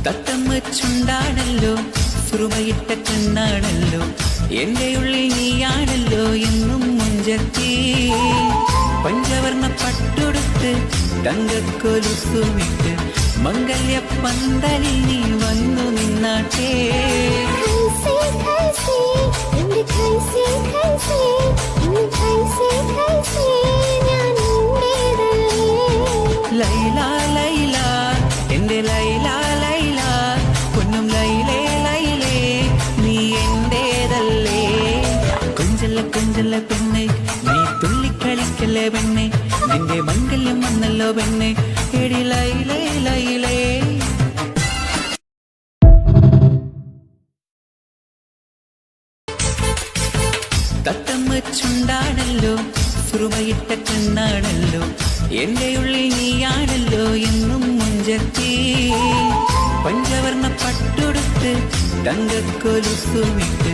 തത്തമ്മ ചുണ്ടാണല്ലോ സുറുമയിട്ട കണ്ണാണല്ലോ എന്റെ ഉള്ളിൽ നീയാണല്ലോ എന്നും മുഞ്ചത്തി പഞ്ചവർണ്ണ പട്ടുടുത്ത് തങ്കക്കൊലുസുമിട്ട് മംഗല്യ പന്തലിൽ നീ വന്നു നിന്നാട്ടേ ലൈല ലൈല എന്റെ ലൈല ലൈല പൊന്നും ലൈലേ ലൈലേ നീ എന്റേതല്ലേ കൊഞ്ചല്ല കൊഞ്ചല്ല പെണ്ണെ നീ തുള്ളിക്കളിക്കല്ലേ പെണ്ണെ നിന്റെ മംഗല്യം വന്നല്ലോ പെണ്ണെ എടി ലൈലേ ലൈലേ തത്തമ്മ ചുണ്ടാണല്ലോ സുറുമയിട്ട കണ്ണാണല്ലോ എന്റെ ഉള്ളിൽ നീയാണല്ലോ എന്നും മുഞ്ചത്തി പഞ്ചവർണ്ണ പട്ടുടുത്ത് തങ്കക്കൊലുസുമിട്ട്